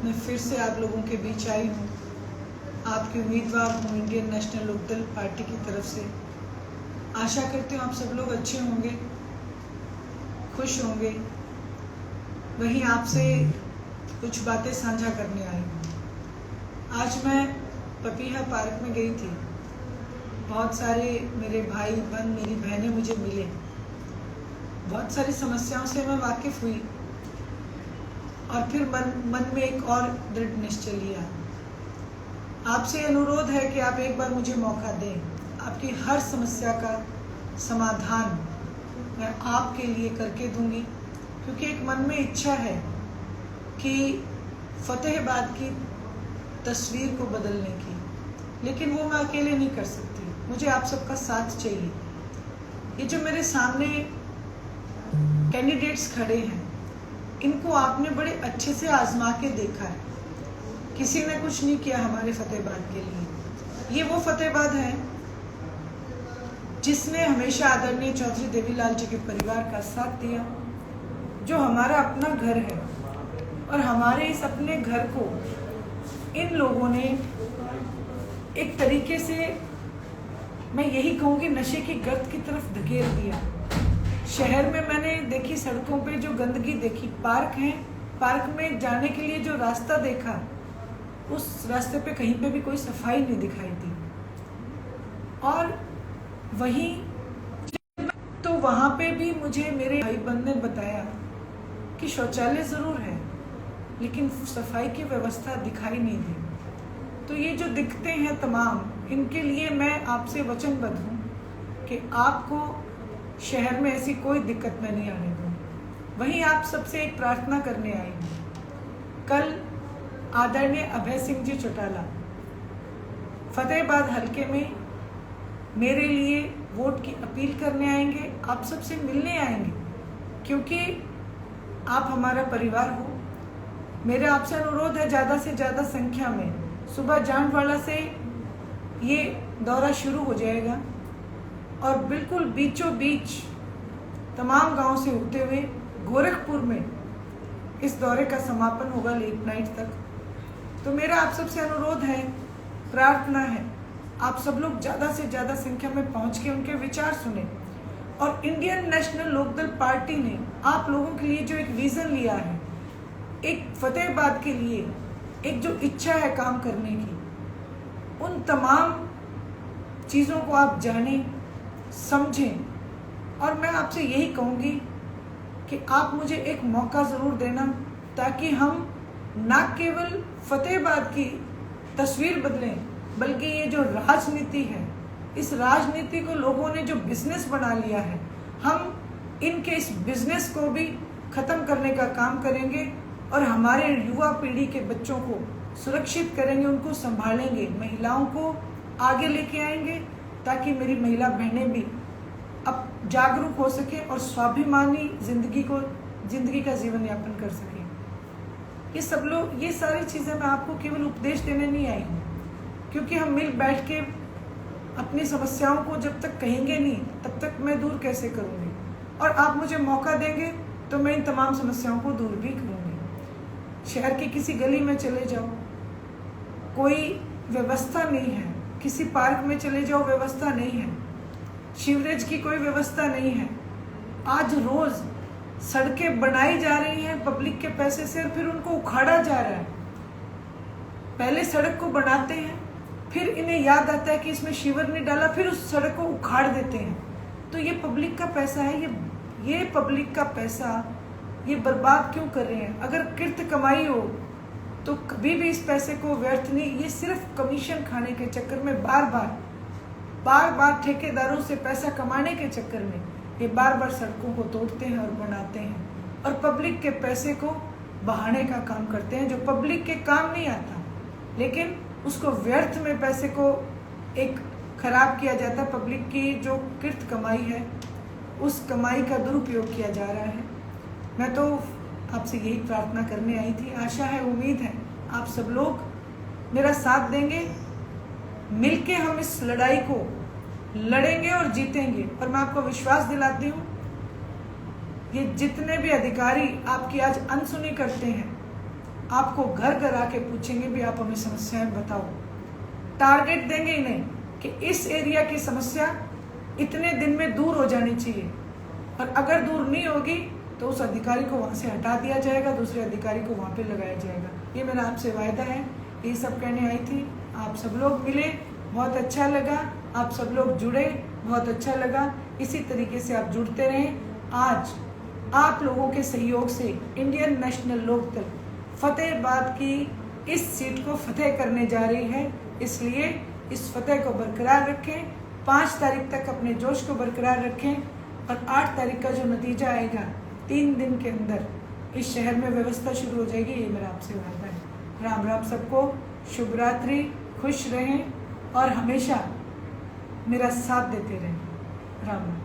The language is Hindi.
मैं फिर से आप लोगों के बीच आई हूँ। आपकी उम्मीदवार हूँ इंडियन नेशनल लोकदल पार्टी की तरफ से। आशा करती हूँ आप सब लोग अच्छे होंगे, खुश होंगे। वहीं आपसे कुछ बातें साझा करने आई हूँ। आज मैं पपीहा पार्क में गई थी। बहुत सारे मेरे भाई बहन, मेरी बहनें मुझे मिले। बहुत सारी समस्याओं से मैं वाकिफ हुई और फिर मन में एक और दृढ़ निश्चय लिया। आपसे अनुरोध है कि आप एक बार मुझे मौका दें। आपकी हर समस्या का समाधान मैं आपके लिए करके दूंगी, क्योंकि एक मन में इच्छा है कि फतेहाबाद की तस्वीर को बदलने की, लेकिन वो मैं अकेले नहीं कर सकती। मुझे आप सबका साथ चाहिए। ये जो मेरे सामने कैंडिडेट्स खड़े हैं, इनको आपने बड़े अच्छे से आजमा के देखा है। किसी ने कुछ नहीं किया हमारे फतेहाबाद के लिए। ये वो फतेहाबाद है जिसने हमेशा आदरणीय चौधरी देवीलाल जी के परिवार का साथ दिया, जो हमारा अपना घर है। और हमारे इस अपने घर को इन लोगों ने एक तरीके से, मैं यही कहूँगी, नशे की गर्त की तरफ धकेल दिया। शहर में मैंने देखी सड़कों पे जो गंदगी देखी, पार्क हैं, पार्क में जाने के लिए जो रास्ता देखा, उस रास्ते पे कहीं पे भी कोई सफाई नहीं दिखाई दी। और वहीं तो वहाँ पे भी मुझे मेरे भाई बंद ने बताया कि शौचालय ज़रूर है, लेकिन सफाई की व्यवस्था दिखाई नहीं दी। तो ये जो दिखते हैं तमाम, इनके लिए मैं आपसे वचनबद्ध हूँ कि आपको शहर में ऐसी कोई दिक्कत मैं नहीं आने दूँ। वहीं आप सबसे एक प्रार्थना करने आई हूँ। कल आदरणीय अभय सिंह जी चौटाला फतेहाबाद हल्के में मेरे लिए वोट की अपील करने आएंगे, आप सबसे मिलने आएंगे, क्योंकि आप हमारा परिवार हो। मेरा आपसे अनुरोध है, ज़्यादा से ज़्यादा संख्या में सुबह जांडवाला से ये दौरा शुरू हो जाएगा और बिल्कुल बीचों बीच तमाम गांव से होते हुए गोरखपुर में इस दौरे का समापन होगा लेट नाइट तक। तो मेरा आप सबसे अनुरोध है, प्रार्थना है, आप सब लोग ज़्यादा से ज़्यादा संख्या में पहुंच के उनके विचार सुने। और इंडियन नेशनल लोकदल पार्टी ने आप लोगों के लिए जो एक विज़न लिया है, एक फतेहाबाद के लिए एक जो इच्छा है काम करने की, उन तमाम चीज़ों को आप जानें, समझें। और मैं आपसे यही कहूँगी कि आप मुझे एक मौका ज़रूर देना, ताकि हम ना केवल फतेहाबाद की तस्वीर बदलें, बल्कि ये जो राजनीति है, इस राजनीति को लोगों ने जो बिजनेस बना लिया है, हम इनके इस बिजनेस को भी ख़त्म करने का काम करेंगे और हमारे युवा पीढ़ी के बच्चों को सुरक्षित करेंगे, उनको संभालेंगे, महिलाओं को आगे लेके आएंगे, ताकि मेरी महिला बहनें भी अब जागरूक हो सके और स्वाभिमानी जिंदगी का जीवन यापन कर सके। ये सारी चीज़ें मैं आपको केवल उपदेश देने नहीं आई हूँ, क्योंकि हम मिल बैठ के अपनी समस्याओं को जब तक कहेंगे नहीं, तब तक मैं दूर कैसे करूँगी। और आप मुझे मौका देंगे तो मैं इन तमाम समस्याओं को दूर भी करूँगी। शहर की किसी गली में चले जाओ, कोई व्यवस्था नहीं है। किसी पार्क में चले जाओ, व्यवस्था नहीं है। सीवरेज की कोई व्यवस्था नहीं है। आज रोज सड़कें बनाई जा रही हैं पब्लिक के पैसे से और फिर उनको उखाड़ा जा रहा है। पहले सड़क को बनाते हैं, फिर इन्हें याद आता है कि इसमें शिवर नहीं डाला, फिर उस सड़क को उखाड़ देते हैं। तो ये पब्लिक का पैसा है, ये पब्लिक का पैसा ये बर्बाद क्यों कर रहे हैं? अगर किर्त कमाई हो तो कभी भी इस पैसे को व्यर्थ नहीं, ये सिर्फ कमीशन खाने के चक्कर में बार बार ठेकेदारों से पैसा कमाने के चक्कर में ये बार बार सड़कों को तोड़ते हैं और बनाते हैं और पब्लिक के पैसे को बहाने का काम करते हैं, जो पब्लिक के काम नहीं आता, लेकिन उसको व्यर्थ में पैसे को एक खराब किया जाता है। पब्लिक की जो किर्त कमाई है, उस कमाई का दुरुपयोग किया जा रहा है। मैं तो आपसे यही प्रार्थना करने आई थी। आशा है, उम्मीद है आप सब लोग मेरा साथ देंगे। मिलके हम इस लड़ाई को लड़ेंगे और जीतेंगे। और मैं आपको विश्वास दिलाती हूँ, ये जितने भी अधिकारी आपकी आज अनसुनी करते हैं, आपको घर घर आके पूछेंगे भी आप हमें समस्याएं बताओ। टारगेट देंगे इन्हें कि इस एरिया की समस्या इतने दिन में दूर हो जानी चाहिए, और अगर दूर नहीं होगी तो उस अधिकारी को वहाँ से हटा दिया जाएगा, दूसरे अधिकारी को वहाँ पे लगाया जाएगा। ये मेरा आपसे वायदा है। ये सब कहने आई थी। आप सब लोग मिले, बहुत अच्छा लगा। आप सब लोग जुड़े, बहुत अच्छा लगा। इसी तरीके से आप जुड़ते रहें। आज आप लोगों के सहयोग से इंडियन नेशनल लोकदल फतेहाबाद की इस सीट को फतेह करने जा रही है, इसलिए इस फतेह को बरकरार रखें। 5 तारीख तक अपने जोश को बरकरार रखें, और 8 तारीख का जो नतीजा आएगा 3 दिन के अंदर इस शहर में व्यवस्था शुरू हो जाएगी। ये मेरा आपसे वादा है। राम राम सबको, शुभ रात्रि, खुश रहें और हमेशा मेरा साथ देते रहें। राम राम।